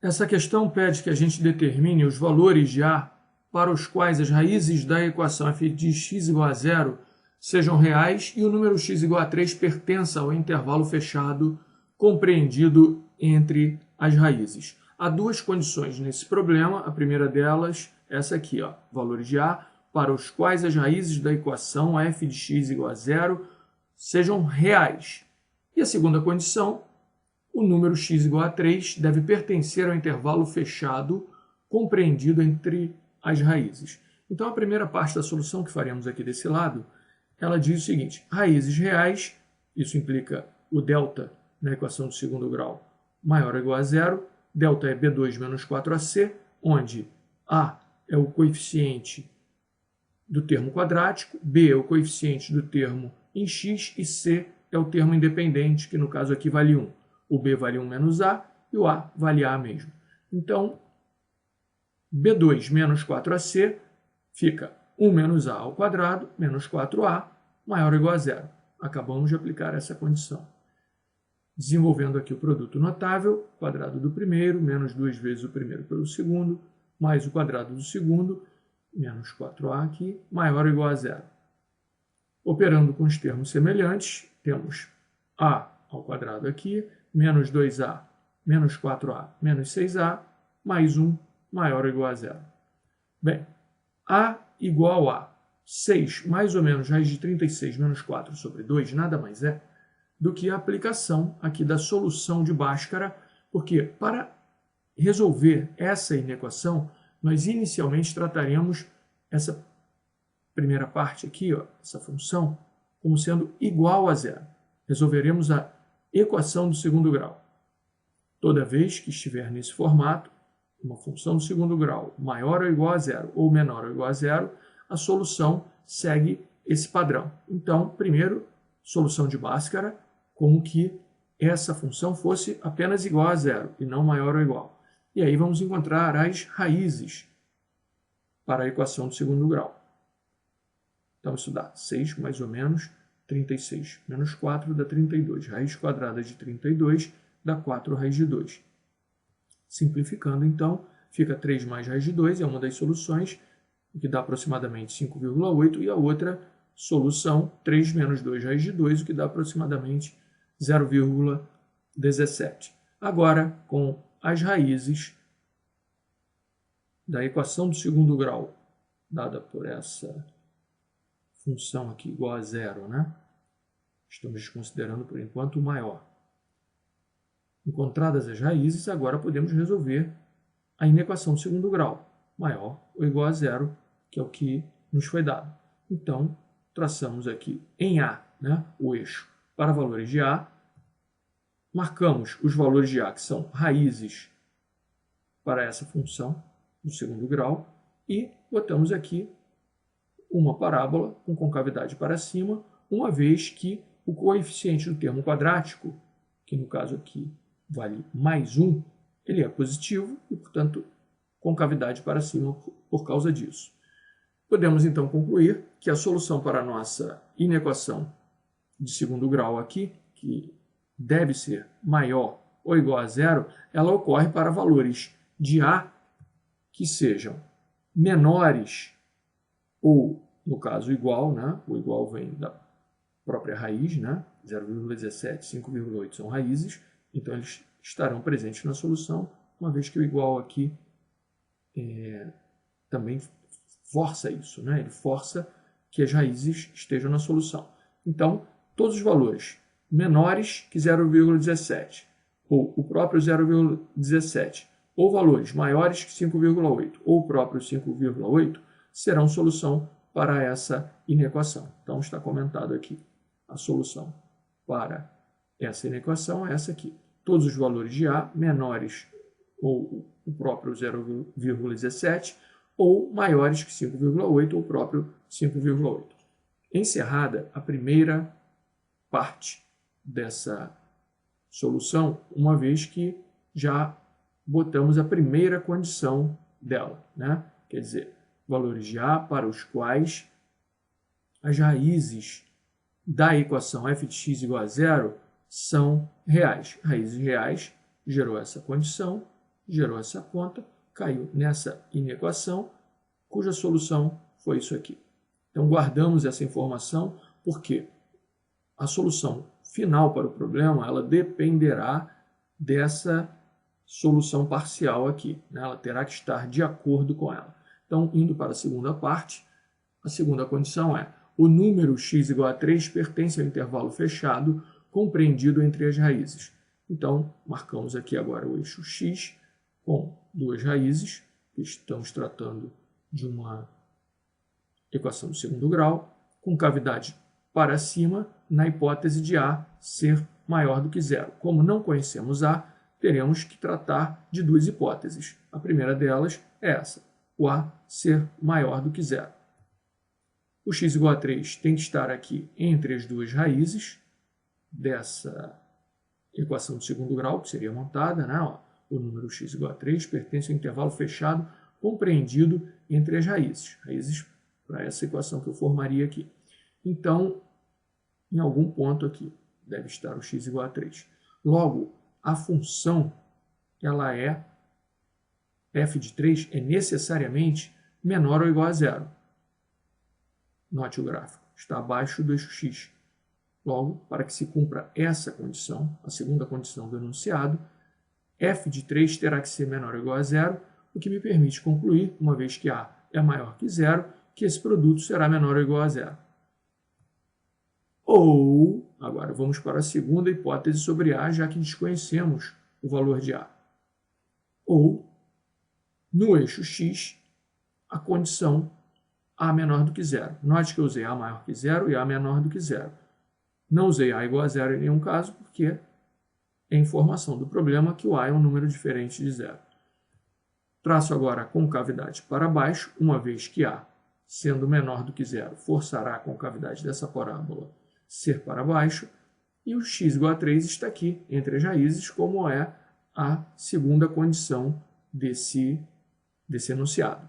Essa questão pede que a gente determine os valores de A para os quais as raízes da equação f de x igual a zero sejam reais e o número x igual a 3 pertença ao intervalo fechado compreendido entre as raízes. Há duas condições nesse problema. A primeira delas é essa aqui, ó, valores de A para os quais as raízes da equação f de x igual a zero sejam reais. E a segunda condição, o número x igual a 3 deve pertencer ao intervalo fechado compreendido entre as raízes. Então, a primeira parte da solução que faremos aqui desse lado, ela diz o seguinte: raízes reais, isso implica o delta na equação do segundo grau maior ou igual a zero, delta é B2 menos 4AC, onde A é o coeficiente do termo quadrático, B é o coeficiente do termo em x e C é o termo independente, que no caso aqui vale 1. O B vale 1 menos A e o A vale A mesmo. Então, B2 menos 4AC fica 1 menos A ao quadrado menos 4A maior ou igual a zero. Acabamos de aplicar essa condição. Desenvolvendo aqui o produto notável, quadrado do primeiro, menos 2 vezes o primeiro pelo segundo, mais o quadrado do segundo, menos 4A aqui, maior ou igual a zero. Operando com os termos semelhantes, temos A ao quadrado aqui, menos 2A, menos 4A, menos 6A, mais 1, maior ou igual a zero. Bem, A igual a 6 mais ou menos raiz de 36 menos 4 sobre 2, nada mais é do que a aplicação aqui da solução de Bhaskara, porque para resolver essa inequação, nós inicialmente trataremos essa primeira parte aqui, ó, essa função, como sendo igual a zero. Resolveremos a equação do segundo grau. Toda vez que estiver nesse formato, uma função do segundo grau maior ou igual a zero ou menor ou igual a zero, a solução segue esse padrão. Então, primeiro, solução de Bhaskara, como que essa função fosse apenas igual a zero e não maior ou igual. E aí vamos encontrar as raízes para a equação do segundo grau. Então, isso dá 6 mais ou menos 36 menos 4 dá 32. Raiz quadrada de 32 dá 4 raiz de 2. Simplificando, então, fica 3 mais raiz de 2, é uma das soluções, que dá aproximadamente 5,8, e a outra solução, 3 menos 2 raiz de 2, o que dá aproximadamente 0,17. Agora, com as raízes da equação do segundo grau, dada por essa função aqui igual a zero, né? Estamos considerando, por enquanto, o maior. Encontradas as raízes, agora podemos resolver a inequação do segundo grau, maior ou igual a zero, que é o que nos foi dado. Então, traçamos aqui em A, né, o eixo para valores de A, marcamos os valores de A, que são raízes para essa função do segundo grau, e botamos aqui uma parábola com concavidade para cima, uma vez que o coeficiente do termo quadrático, que no caso aqui vale mais 1, ele é positivo e, portanto, concavidade para cima por causa disso. Podemos, então, concluir que a solução para a nossa inequação de segundo grau aqui, que deve ser maior ou igual a zero, ela ocorre para valores de A que sejam menores ou, no caso, igual, né? O igual vem da própria raiz, né? 0,17, 5,8 são raízes, então eles estarão presentes na solução, uma vez que o igual aqui também força isso, né? Ele força que as raízes estejam na solução. Então, todos os valores menores que 0,17, ou o próprio 0,17, ou valores maiores que 5,8, ou o próprio 5,8, serão solução para essa inequação. Então, está comentado aqui. A solução para essa inequação é essa aqui. Todos os valores de A menores ou o próprio 0,17 ou maiores que 5,8 ou o próprio 5,8. Encerrada a primeira parte dessa solução, uma vez que já botamos a primeira condição dela, né? Quer dizer, valores de A para os quais as raízes da equação f de x igual a zero são reais. Raízes reais gerou essa condição, gerou essa conta, caiu nessa inequação, cuja solução foi isso aqui. Então, guardamos essa informação porque a solução final para o problema ela dependerá dessa solução parcial aqui, né? Ela terá que estar de acordo com ela. Então, indo para a segunda parte, a segunda condição é: o número x igual a 3 pertence ao intervalo fechado compreendido entre as raízes. Então, marcamos aqui agora o eixo x com duas raízes, que estamos tratando de uma equação do segundo grau, com cavidade para cima, na hipótese de A ser maior do que zero. Como não conhecemos A, teremos que tratar de duas hipóteses. A primeira delas é essa, o A ser maior do que zero. O x igual a 3 tem que estar aqui entre as duas raízes dessa equação do segundo grau, que seria montada, né? Ó, o número x igual a 3 pertence ao intervalo fechado compreendido entre as raízes. Raízes para essa equação que eu formaria aqui. Então, em algum ponto aqui deve estar o x igual a 3. Logo, a função, ela é, f de 3 é necessariamente menor ou igual a zero. Note o gráfico, está abaixo do eixo x. Logo, para que se cumpra essa condição, a segunda condição do enunciado, f de 3 terá que ser menor ou igual a zero, o que me permite concluir, uma vez que A é maior que zero, que esse produto será menor ou igual a zero. Ou, agora vamos para a segunda hipótese sobre A, já que desconhecemos o valor de A. Ou, no eixo x, a condição A menor do que zero. Note que eu usei A maior que zero e A menor do que zero. Não usei A igual a zero em nenhum caso, porque é informação do problema que o A é um número diferente de zero. Traço agora a concavidade para baixo, uma vez que A, sendo menor do que zero, forçará a concavidade dessa parábola ser para baixo, e o x igual a 3 está aqui, entre as raízes, como é a segunda condição desse enunciado.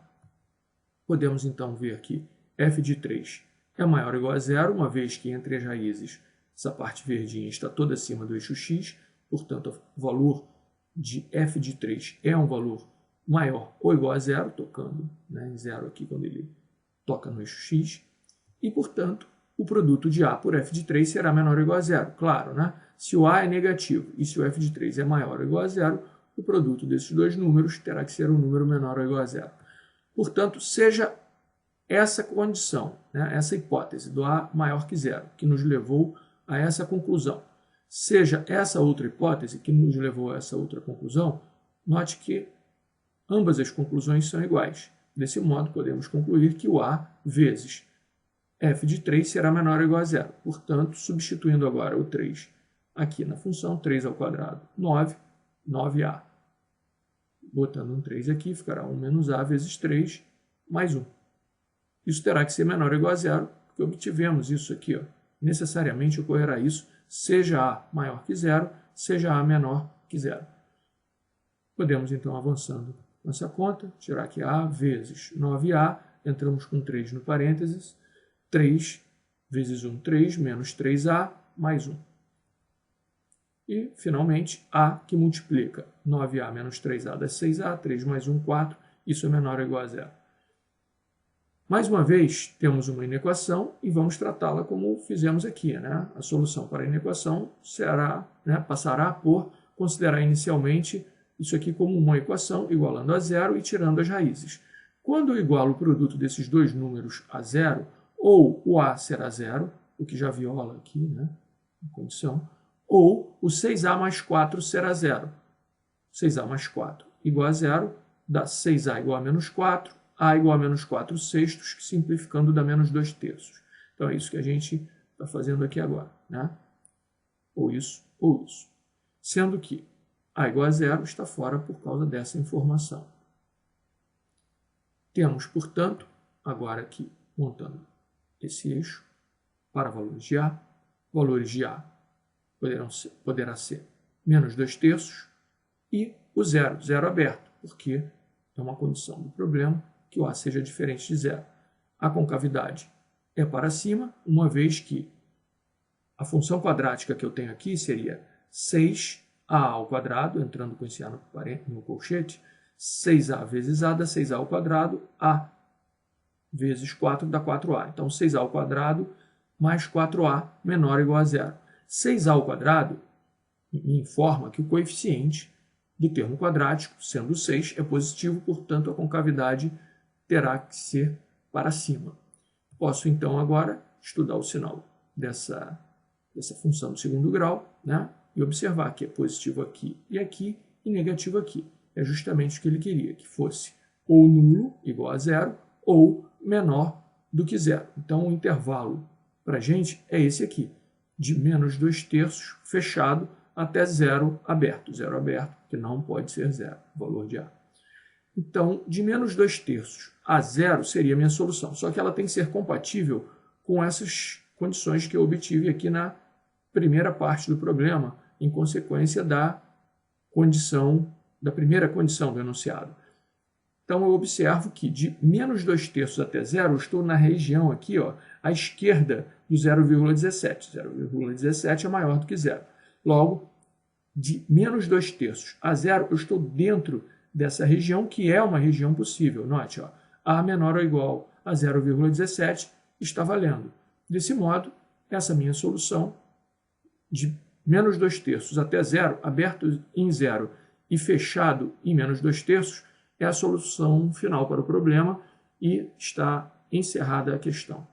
Podemos então ver que f de 3 é maior ou igual a zero, uma vez que entre as raízes essa parte verdinha está toda acima do eixo x, portanto o valor de f de 3 é um valor maior ou igual a zero, tocando, né, em zero aqui quando ele toca no eixo x, e portanto o produto de A por f de 3 será menor ou igual a zero. Claro, né? Se o A é negativo e se o f de 3 é maior ou igual a zero, o produto desses dois números terá que ser um número menor ou igual a zero. Portanto, seja essa condição, né, essa hipótese do A maior que zero, que nos levou a essa conclusão, seja essa outra hipótese que nos levou a essa outra conclusão, note que ambas as conclusões são iguais. Desse modo, podemos concluir que o A vezes f de 3 será menor ou igual a zero. Portanto, substituindo agora o 3 aqui na função, 3 ao quadrado, 9, 9a. Botando um 3 aqui, ficará 1 menos a vezes 3, mais 1. Isso terá que ser menor ou igual a zero, porque obtivemos isso aqui. Ó. Necessariamente ocorrerá isso, seja a maior que zero, seja a menor que zero. Podemos, então, avançando nessa conta, tirar aqui a vezes 9a, entramos com 3 no parênteses, 3 vezes 1, 3, menos 3a, mais 1. E, finalmente, a que multiplica 9a menos 3a dá 6a, 3 mais 1, 4, isso é menor ou igual a zero. Mais uma vez, temos uma inequação e vamos tratá-la como fizemos aqui. Né? A solução para a inequação será, né, passará por considerar inicialmente isso aqui como uma equação igualando a zero e tirando as raízes. Quando eu igualo o produto desses dois números a zero, ou o a será zero, o que já viola aqui, né, a condição, ou o 6a mais 4 será zero. 6a mais 4 igual a zero, dá 6a igual a menos 4, a igual a menos 4 sextos, que simplificando dá menos 2 terços. Então é isso que a gente está fazendo aqui agora. Né? Ou isso, ou isso. Sendo que a igual a zero está fora por causa dessa informação. Temos, portanto, agora aqui, montando esse eixo, para valores de A poderá ser menos 2 terços, e o zero, zero aberto, porque é uma condição do problema que o A seja diferente de zero. A concavidade é para cima, uma vez que a função quadrática que eu tenho aqui seria 6 a ao quadrado, entrando com esse a no colchete, 6a vezes a dá 6a ao quadrado, a vezes 4 dá 4a. Então, 6a ao quadrado mais 4a menor ou igual a zero. 6a ao quadrado me informa que o coeficiente do termo quadrático, sendo 6, é positivo, portanto, a concavidade terá que ser para cima. Posso, então, agora estudar o sinal dessa função do segundo grau, né? E observar que é positivo aqui e negativo aqui. É justamente o que ele queria, que fosse ou nulo, igual a zero, ou menor do que zero. Então, o intervalo para a gente é esse aqui, de menos 2/3 fechado até zero aberto. Zero aberto, que não pode ser zero, o valor de A. Então, de menos 2/3 a zero seria a minha solução. Só que ela tem que ser compatível com essas condições que eu obtive aqui na primeira parte do problema, em consequência da primeira condição do enunciado. Então, eu observo que de menos 2/3 até zero, eu estou na região aqui, ó, à esquerda do 0,17. 0,17 é maior do que zero. Logo, de menos 2/3 a zero, eu estou dentro dessa região, que é uma região possível. Note, ó, A menor ou igual a 0,17 está valendo. Desse modo, essa minha solução de menos 2/3 até zero, aberto em zero e fechado em menos 2/3, é a solução final para o problema e está encerrada a questão.